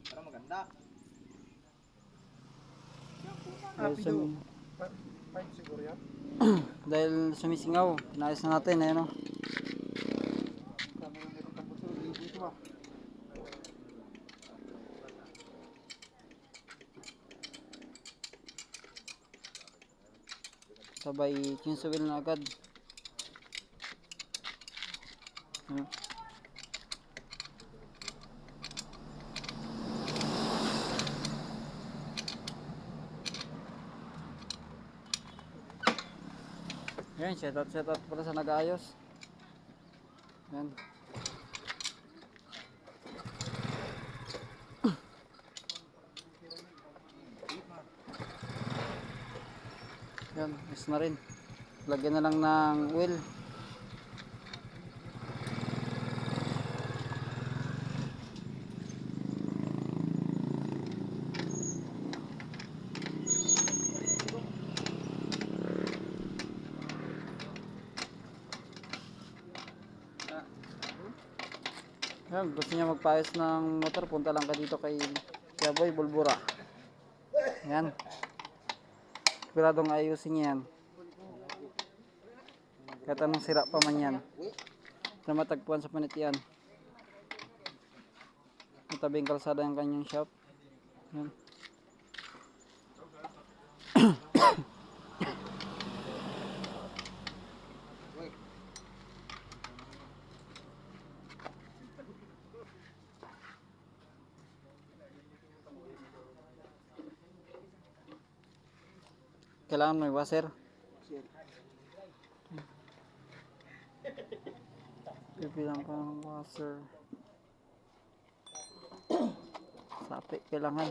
Para maganda. Rapido. Pipe siguro yan. Dahil sumisingaw, pinayos na natin, ayun o. Kami na meron tapos yung libo ito ba? Sabay chinsuil na agad. Yan, shout out pala sa nag-aayos. Yan. Yan, is na rin. Lagyan na lang ng oil. Yan, gusto niya magpaayos ng motor, punta lang ka dito kay Boy Bulbura. Yan. Siguradong ayusin niya yan. Kahit anong sira pa man yan. Na matagpuan sa panitian. Matabing kalsada yung kanyang shop. Yan. Kailangan may washer. Pipilang ka ng washer. Sapi, kailangan.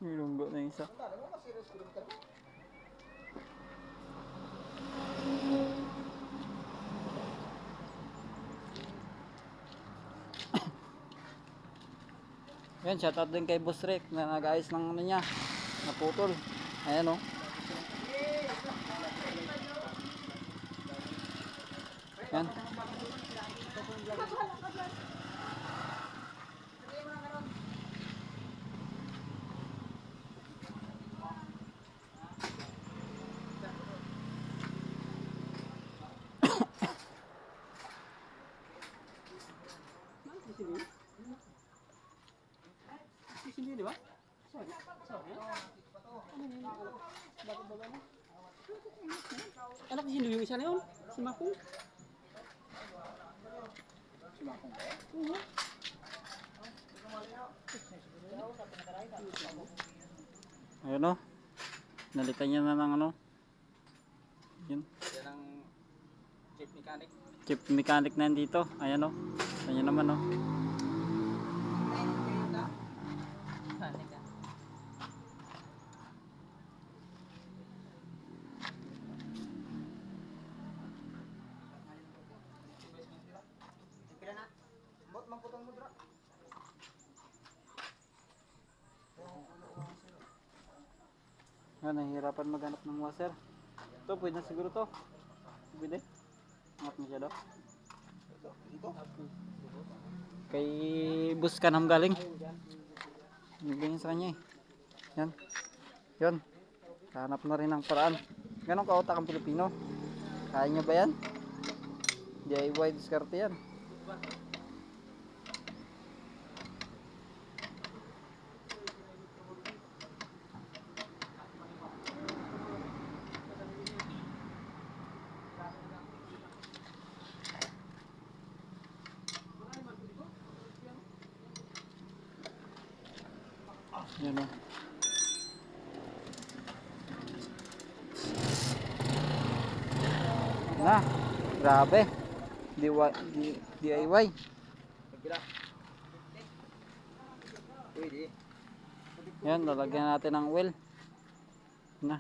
Nilunggo na isa. Yan, shoutout din kay Boss Rick na nag-ayos ng ano niya, naputol. Ayan o. Yan. Sini di ba? Anak sini yung isa na yun. Si Makong. Si Makong ba? Ayun o. Nalitan niya na ng ano. Yun. Yan ang chief mechanic. Chip mechanic na yan dito. Ayan o. Ayan naman o. Yan, nahihirapan maghanap ng washer. Ito, pwede na siguro to. Pwede. Angat mo siya daw. Dito? Kay Bus Kanam galing. Bigyan sa kanya eh. Yan. Yun. Hanap na rin ng paraan. Ganon kautak ang Pilipino. Kaya nyo ba yan? DIY diskarte yan. Yan o. Na, grabe. DIY. Nagkira. Pwede. Yan, lalagyan natin ng oil. Na.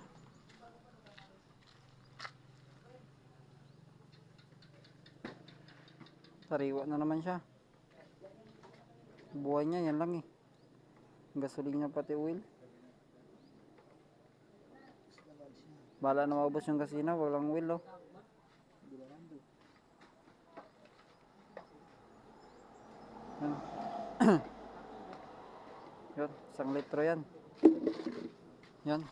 Sariwa na naman siya. Buhay niya, yan lang eh. Gasolina pati oil. Bala na maubos yung gasina, walang wheel oh. Yan. Yun, 1 litro yan. Yan.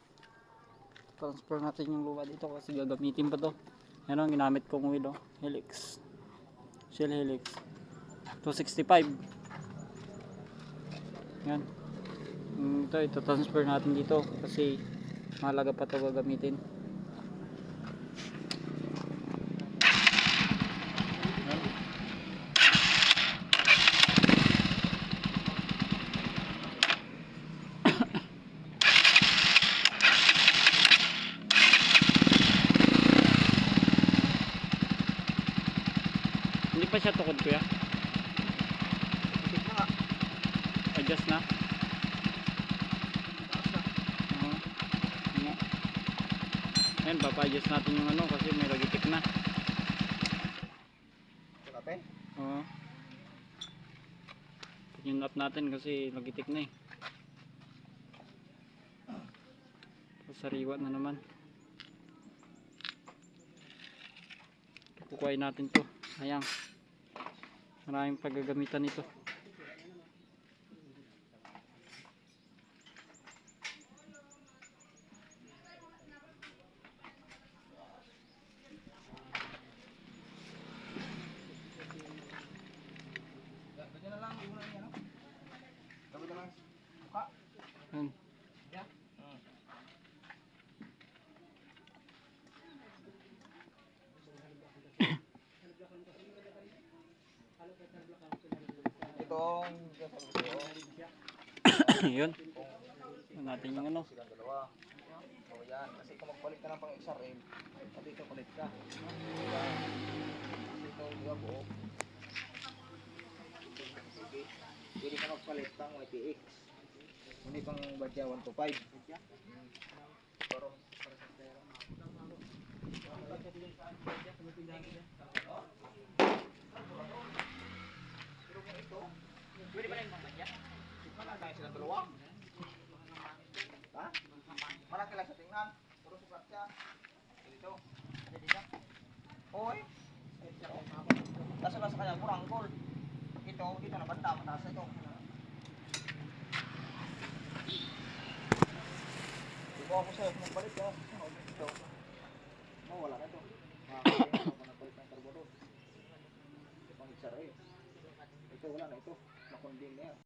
Transfer natin yung lupa dito kasi gagamitin pa to. Yan ang ginamit kong wheel oh. Helix. Shell Helix. 265. Yan. Ito transfer natin dito kasi mahalaga pa to gagamitin. Yan. Hindi pa siya tukod kuya. Adjust na. Ayan, papa-adjust natin yung ano kasi may lagitik na. Kape? Oo. Yung up natin kasi lagitik na eh. Sariwa na naman. Kukuhain natin to. Sayang. Maraming paggagamitan nito. Ganyan na lang, hindi mo na yan, no? Sabi na lang. Buka. Ayan. Yan. Itong Yun. Ano natin yung ano. silang dalawa. O yan, kasi kung magpalit ka ng pang XRM, pati ito palit ka. Yan. Kasi ito, di ba buo? Okay. Pwede ka magpalit pang YPX. Hindi pang badya 125. Pero, pwede ba na yung pambadya? Malaki sila dalawa. Ha? Malaki lang sa tingnan. Puro sukat siya. Dito. Dito. Hoy. Nasa lang sa kanya, purang gold. Ito, dito na banda. Mataas na ito. Diba ako sa'yo kung magpalit ko. Ito. Wala na ito. Makakalimutan ako nagpalit ng karbo doon. Pang XRA. Ito, wala na ito. Nakonding na yan.